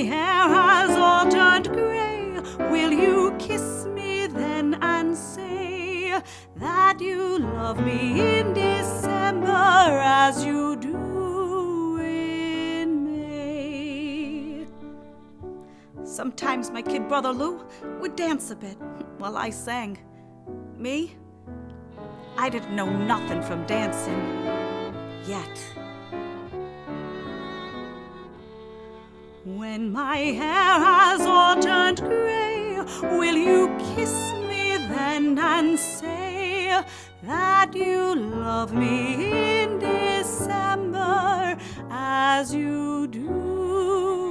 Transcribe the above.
hair has all turned gray, will you kiss me then and say that you love me in December as you do in May? Sometimes my kid brother Lou would dance a bit while I sang. Me? I didn't know nothing from dancing yet. When my hair has all turned gray, will you kiss me then and say that you love me in December as you do